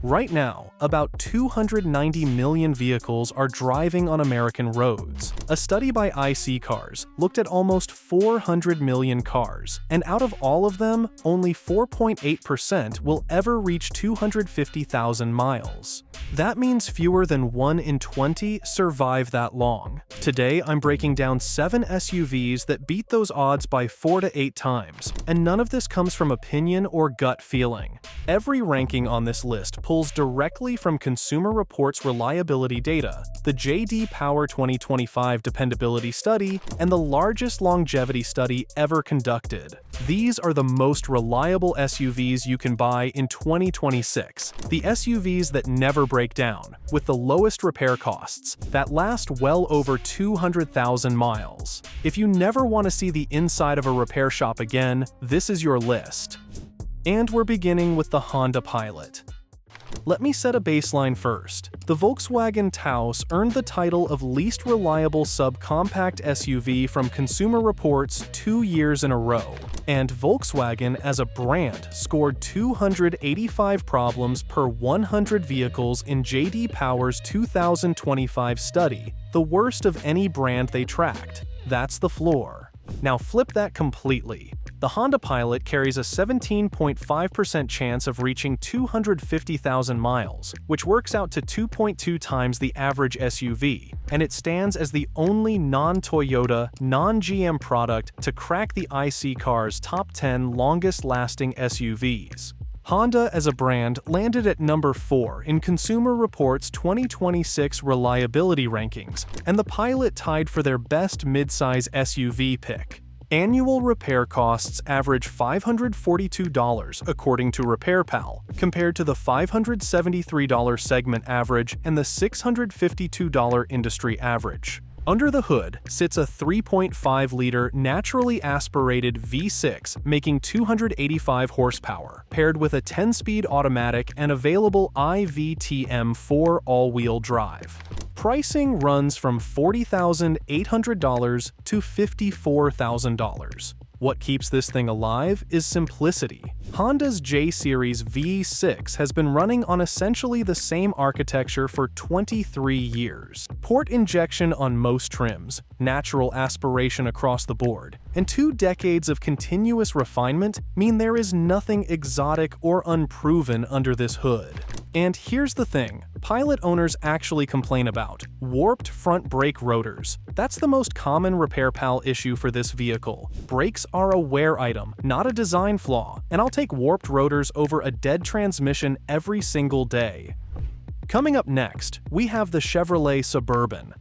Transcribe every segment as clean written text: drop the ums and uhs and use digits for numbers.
Right now, about 290 million vehicles are driving on American roads. A study by IC Cars looked at almost 400 million cars, and out of all of them, only 4.8% will ever reach 250,000 miles. That means fewer than 1 in 20 survive that long. Today, I'm breaking down 7 SUVs that beat those odds by 4 to 8 times, and none of this comes from opinion or gut feeling. Every ranking on this list pulls directly from Consumer Reports reliability data, the J.D. Power 2025 dependability study, and the largest longevity study ever conducted. These are the most reliable SUVs you can buy in 2026, the SUVs that never break down, with the lowest repair costs, that last well over 200,000 miles. If you never want to see the inside of a repair shop again, this is your list. And we're beginning with the Honda Pilot. Let me set a baseline first. The Volkswagen Taos earned the title of least reliable subcompact SUV from Consumer Reports 2 years in a row, and Volkswagen as a brand scored 285 problems per 100 vehicles in J.D. Power's 2025 study, the worst of any brand they tracked. That's the floor. Now flip that completely. The Honda Pilot carries a 17.5% chance of reaching 250,000 miles, which works out to 2.2 times the average SUV, and it stands as the only non-Toyota, non-GM product to crack the IC Cars' top 10 longest-lasting SUVs. Honda as a brand landed at number 4 in Consumer Reports' 2026 reliability rankings, and the Pilot tied for their best midsize SUV pick. Annual repair costs average $542 according to RepairPal, compared to the $573 segment average and the $652 industry average. Under the hood sits a 3.5-liter naturally aspirated V6 making 285 horsepower, paired with a 10-speed automatic and available iVTM4 all-wheel drive. Pricing runs from $40,800 to $54,000. What keeps this thing alive is simplicity. Honda's J-Series V6 has been running on essentially the same architecture for 23 years. Port injection on most trims, natural aspiration across the board, and 2 decades of continuous refinement mean there is nothing exotic or unproven under this hood. And here's the thing Pilot owners actually complain about: warped front brake rotors. That's the most common RepairPal issue for this vehicle. Brakes are a wear item, not a design flaw, and I'll take warped rotors over a dead transmission every single day. Coming up next, we have the Chevrolet Suburban.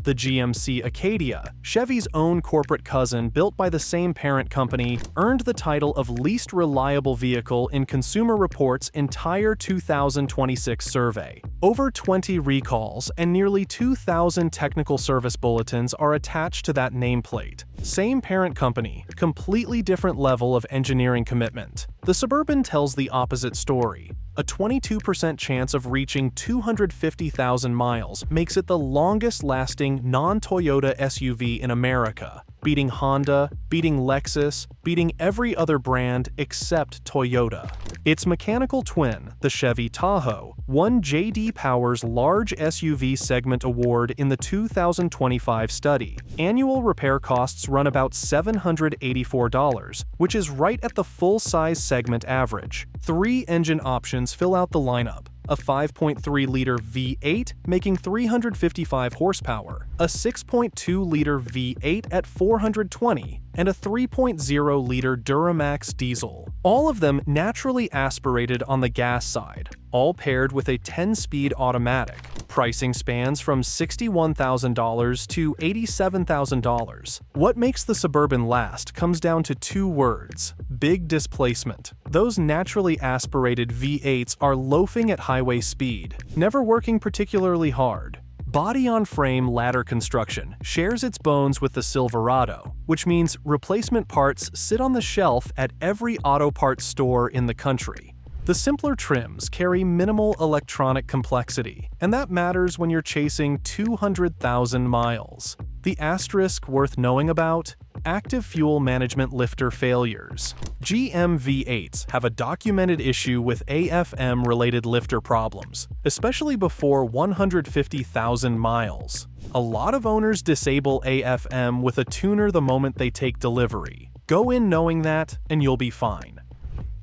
The GMC Acadia, Chevy's own corporate cousin built by the same parent company, earned the title of least reliable vehicle in Consumer Reports' entire 2026 survey. Over 20 recalls and nearly 2,000 technical service bulletins are attached to that nameplate. Same parent company, completely different level of engineering commitment. The Suburban tells the opposite story. A 22% chance of reaching 250,000 miles makes it the longest-lasting non-Toyota SUV in America, beating Honda, beating Lexus, beating every other brand except Toyota. Its mechanical twin, the Chevy Tahoe, won J.D. Power's Large SUV Segment Award in the 2025 study. Annual repair costs run about $784, which is right at the full-size segment average. 3 engine options fill out the lineup: a 5.3-liter V8 making 355 horsepower, a 6.2-liter V8 at 420, and a 3.0-liter Duramax diesel. All of them naturally aspirated on the gas side, all paired with a 10-speed automatic. Pricing spans from $61,000 to $87,000. What makes the Suburban last comes down to 2 words: big displacement. Those naturally aspirated V8s are loafing at highway speed, never working particularly hard. Body-on-frame ladder construction shares its bones with the Silverado, which means replacement parts sit on the shelf at every auto parts store in the country. The simpler trims carry minimal electronic complexity, and that matters when you're chasing 200,000 miles. The asterisk worth knowing about: Active fuel management lifter failures. GM V8s have a documented issue with AFM-related lifter problems, especially before 150,000 miles. A lot of owners disable AFM with a tuner the moment they take delivery. Go in knowing that, and you'll be fine.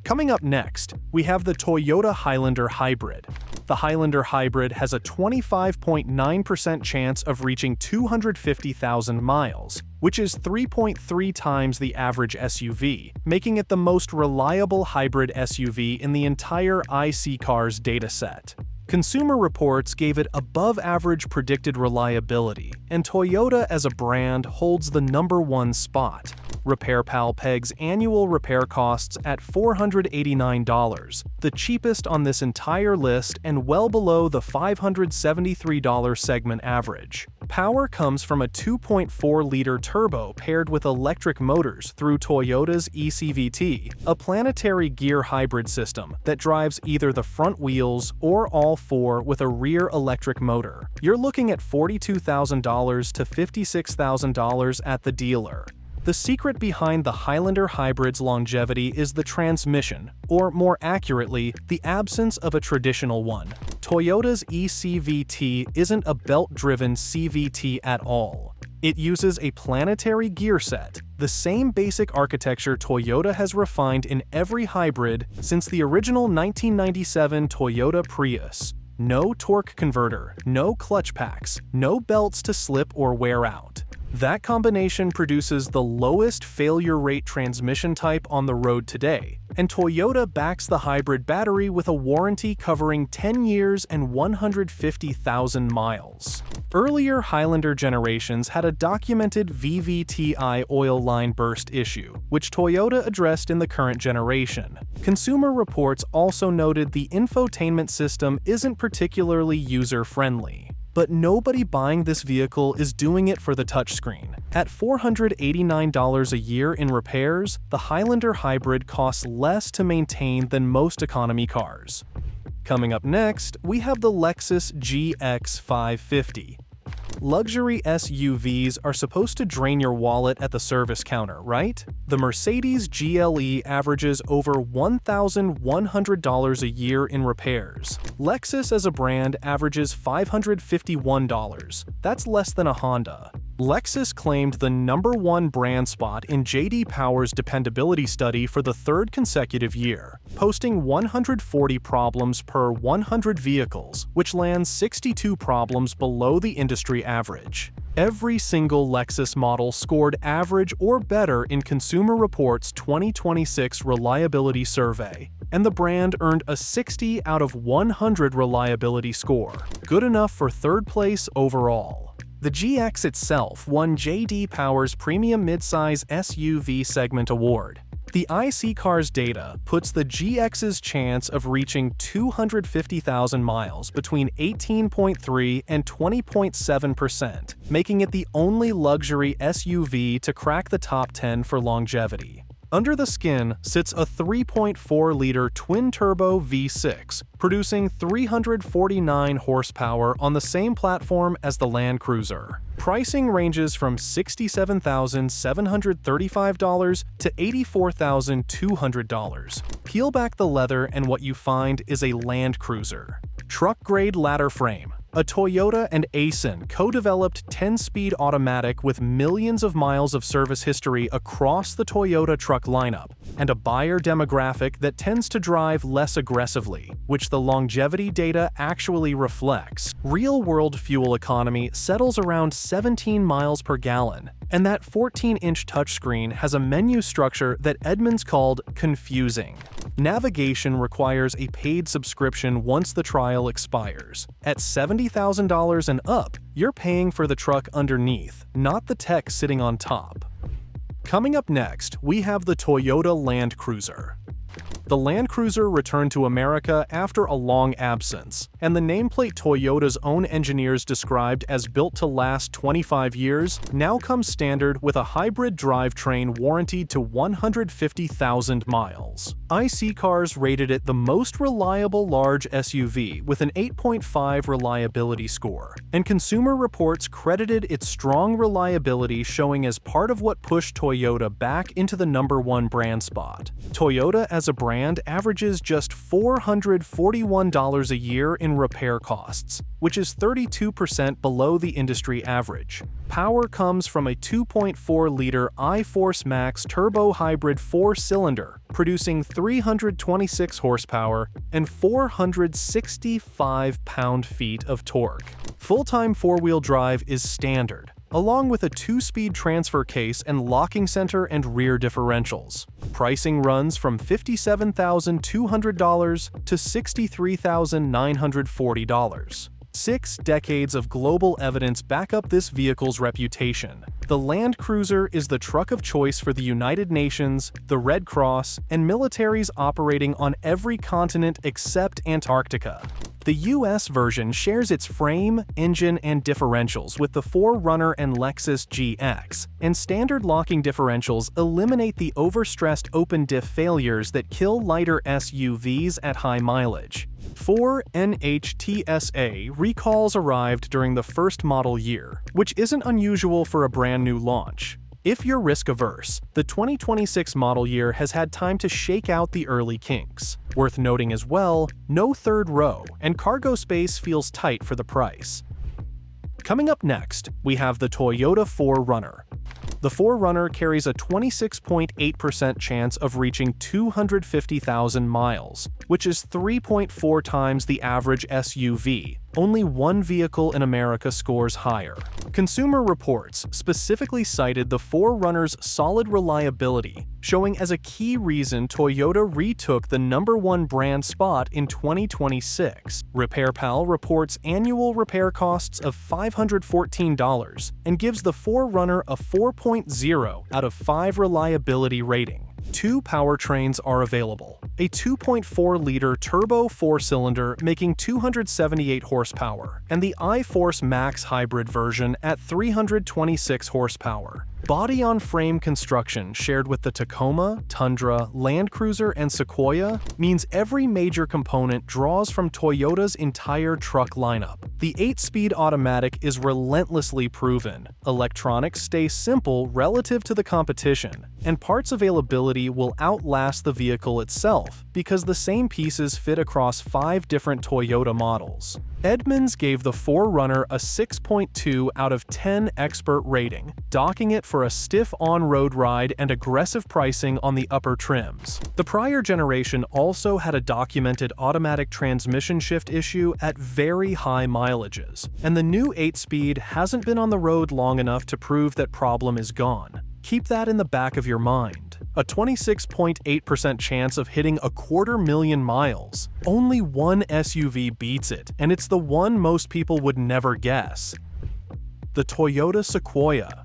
Coming up next, we have the Toyota Highlander Hybrid. The Highlander Hybrid has a 25.9% chance of reaching 250,000 miles, which is 3.3 times the average SUV, making it the most reliable hybrid SUV in the entire iCars dataset. Consumer Reports gave it above-average predicted reliability, and Toyota as a brand holds the #1 spot. RepairPal pegs annual repair costs at $489, the cheapest on this entire list and well below the $573 segment average. Power comes from a 2.4-liter turbo paired with electric motors through Toyota's eCVT, a planetary gear hybrid system that drives either the front wheels or all four with a rear electric motor. You're looking at $42,000 to $56,000 at the dealer. The secret behind the Highlander Hybrid's longevity is the transmission, or more accurately, the absence of a traditional one. Toyota's eCVT isn't a belt-driven CVT at all. It uses a planetary gear set, the same basic architecture Toyota has refined in every hybrid since the original 1997 Toyota Prius. No torque converter, no clutch packs, no belts to slip or wear out. That combination produces the lowest failure rate transmission type on the road today, and Toyota backs the hybrid battery with a warranty covering 10 years and 150,000 miles. Earlier Highlander generations had a documented VVTi oil line burst issue, which Toyota addressed in the current generation. Consumer Reports also noted the infotainment system isn't particularly user-friendly. But nobody buying this vehicle is doing it for the touchscreen. At $489 a year in repairs, the Highlander Hybrid costs less to maintain than most economy cars. Coming up next, we have the Lexus GX 550. Luxury SUVs are supposed to drain your wallet at the service counter, right? The Mercedes GLE averages over $1,100 a year in repairs. Lexus as a brand averages $551. That's less than a Honda. Lexus claimed the #1 brand spot in J.D. Power's dependability study for the third consecutive year, posting 140 problems per 100 vehicles, which lands 62 problems below the industry average. Every single Lexus model scored average or better in Consumer Reports' 2026 reliability survey, and the brand earned a 60 out of 100 reliability score, good enough for third place overall. The GX itself won J.D. Power's Premium Midsize SUV Segment Award. The iCars data puts the GX's chance of reaching 250,000 miles between 18.3 and 20.7%, making it the only luxury SUV to crack the top 10 for longevity. Under the skin sits a 3.4-liter twin-turbo V6, producing 349 horsepower on the same platform as the Land Cruiser. Pricing ranges from $67,735 to $84,200. Peel back the leather and what you find is a Land Cruiser. Truck-grade ladder frame. A Toyota and Aisin co-developed 10-speed automatic with millions of miles of service history across the Toyota truck lineup, and a buyer demographic that tends to drive less aggressively, which the longevity data actually reflects. Real-world fuel economy settles around 17 miles per gallon, and that 14-inch touchscreen has a menu structure that Edmunds called confusing. Navigation requires a paid subscription once the trial expires. At $70,000 and up, you're paying for the truck underneath, not the tech sitting on top. Coming up next, we have the Toyota Land Cruiser. The Land Cruiser returned to America after a long absence, and the nameplate Toyota's own engineers described as built to last 25 years now comes standard with a hybrid drivetrain warranted to 150,000 miles. IC Cars rated it the most reliable large SUV with an 8.5 reliability score, and Consumer Reports credited its strong reliability showing as part of what pushed Toyota back into the #1 brand spot. Toyota as a brand averages just $441 a year in repair costs, which is 32% below the industry average. Power comes from a 2.4-liter iForce Max turbo hybrid 4-cylinder, producing 326 horsepower and 465 pound-feet of torque. Full-time four-wheel drive is standard, along with a 2-speed transfer case and locking center and rear differentials. Pricing runs from $57,200 to $63,940. 6 decades of global evidence back up this vehicle's reputation. The Land Cruiser is the truck of choice for the United Nations, the Red Cross, and militaries operating on every continent except Antarctica. The US version shares its frame, engine, and differentials with the 4Runner and Lexus GX, and standard locking differentials eliminate the overstressed open diff failures that kill lighter SUVs at high mileage. 4 NHTSA recalls arrived during the first model year, which isn't unusual for a brand new launch. If you're risk-averse, the 2026 model year has had time to shake out the early kinks. Worth noting as well, no third row, and cargo space feels tight for the price. Coming up next, we have the Toyota 4Runner. The 4Runner carries a 26.8% chance of reaching 250,000 miles, which is 3.4 times the average SUV. Only one vehicle in America scores higher. Consumer Reports specifically cited the 4Runner's solid reliability, showing as a key reason Toyota retook the #1 brand spot in 2026. RepairPal reports annual repair costs of $514 and gives the 4Runner a 4.0 out of 5 reliability rating. 2 powertrains are available. A 2.4-liter turbo 4-cylinder making 278 horsepower, and the iForce Max hybrid version at 326 horsepower. Body-on-frame construction shared with the Tacoma, Tundra, Land Cruiser, and Sequoia means every major component draws from Toyota's entire truck lineup. The 8-speed automatic is relentlessly proven, electronics stay simple relative to the competition, and parts availability will outlast the vehicle itself because the same pieces fit across 5 different Toyota models. Edmunds gave the 4Runner a 6.2 out of 10 expert rating, docking it for a stiff on-road ride and aggressive pricing on the upper trims. The prior generation also had a documented automatic transmission shift issue at very high mileages, and the new 8-speed hasn't been on the road long enough to prove that problem is gone. Keep that in the back of your mind. A 26.8% chance of hitting 250,000 miles. Only one SUV beats it, and it's the one most people would never guess. The Toyota Sequoia.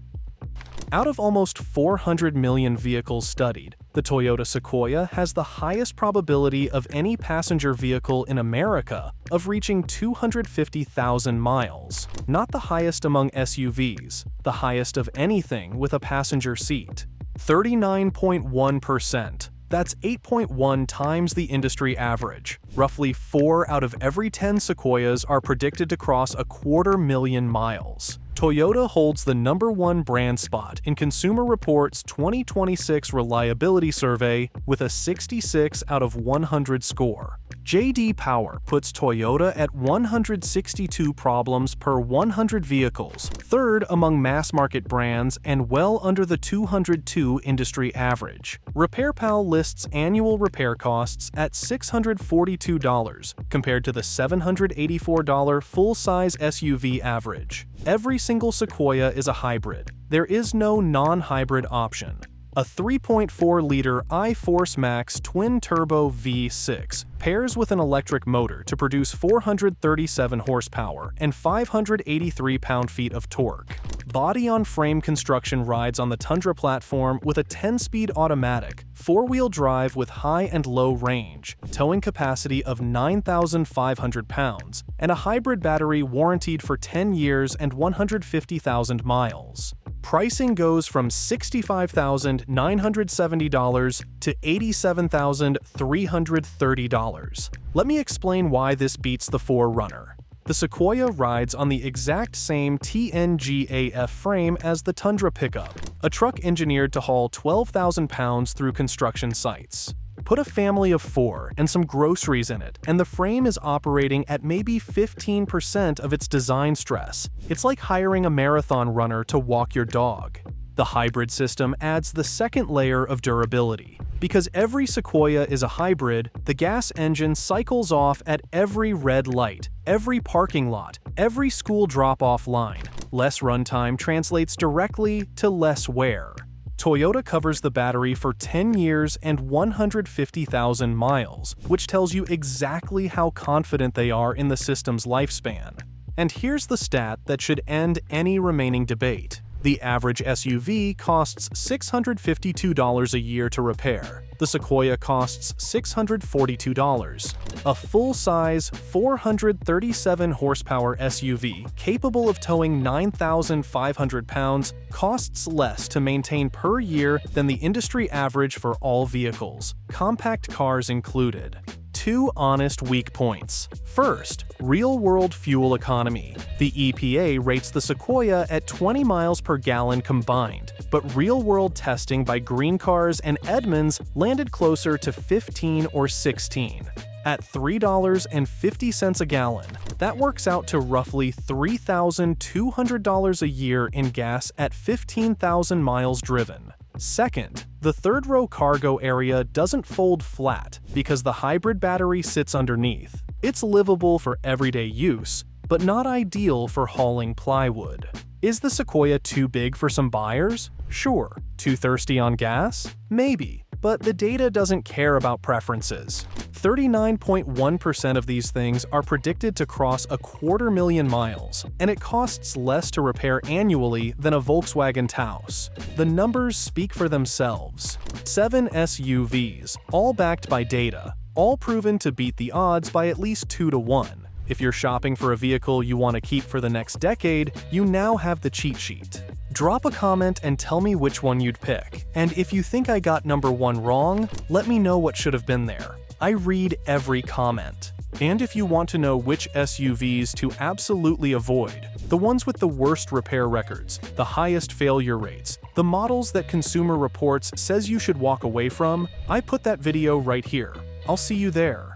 Out of almost 400 million vehicles studied, the Toyota Sequoia has the highest probability of any passenger vehicle in America of reaching 250,000 miles. Not the highest among SUVs, the highest of anything with a passenger seat. 39.1%. That's 8.1 times the industry average. Roughly 4 out of every 10 Sequoias are predicted to cross 250,000 miles. Toyota holds the #1 brand spot in Consumer Reports' 2026 reliability survey with a 66 out of 100 score. J.D. Power puts Toyota at 162 problems per 100 vehicles, third among mass-market brands and well under the 202 industry average. RepairPal lists annual repair costs at $642 compared to the $784 full-size SUV average. Every single Sequoia is a hybrid. There is no non-hybrid option. A 3.4-liter iForce Max twin-turbo V6 pairs with an electric motor to produce 437 horsepower and 583 pound-feet of torque. Body-on-frame construction rides on the Tundra platform with a 10-speed automatic, 4-wheel drive with high and low range, towing capacity of 9,500 pounds, and a hybrid battery warranted for 10 years and 150,000 miles. Pricing goes from $65,970 to $87,330. Let me explain why this beats the 4Runner. The Sequoia rides on the exact same TNGAF frame as the Tundra pickup, a truck engineered to haul 12,000 pounds through construction sites. Put a family of 4 and some groceries in it, and the frame is operating at maybe 15% of its design stress. It's like hiring a marathon runner to walk your dog. The hybrid system adds the second layer of durability. Because every Sequoia is a hybrid, the gas engine cycles off at every red light, every parking lot, every school drop-off line. Less runtime translates directly to less wear. Toyota covers the battery for 10 years and 150,000 miles, which tells you exactly how confident they are in the system's lifespan. And here's the stat that should end any remaining debate. The average SUV costs $652 a year to repair. The Sequoia costs $642. A full-size, 437-horsepower SUV capable of towing 9,500 pounds costs less to maintain per year than the industry average for all vehicles, compact cars included. 2 honest weak points. First, real-world fuel economy. The EPA rates the Sequoia at 20 miles per gallon combined, but real-world testing by Green Cars and Edmunds landed closer to 15 or 16. At $3.50 a gallon, that works out to roughly $3,200 a year in gas at 15,000 miles driven. Second, the third-row cargo area doesn't fold flat because the hybrid battery sits underneath. It's livable for everyday use, but not ideal for hauling plywood. Is the Sequoia too big for some buyers? Sure. Too thirsty on gas? Maybe. But the data doesn't care about preferences. 39.1% of these things are predicted to cross 250,000 miles, and it costs less to repair annually than a Volkswagen Taos. The numbers speak for themselves. 7 SUVs, all backed by data, all proven to beat the odds by at least 2 to 1. If you're shopping for a vehicle you want to keep for the next decade, you now have the cheat sheet. Drop a comment and tell me which one you'd pick. And if you think I got number 1 wrong, let me know what should have been there. I read every comment. And if you want to know which SUVs to absolutely avoid, the ones with the worst repair records, the highest failure rates, the models that Consumer Reports says you should walk away from, I put that video right here. I'll see you there.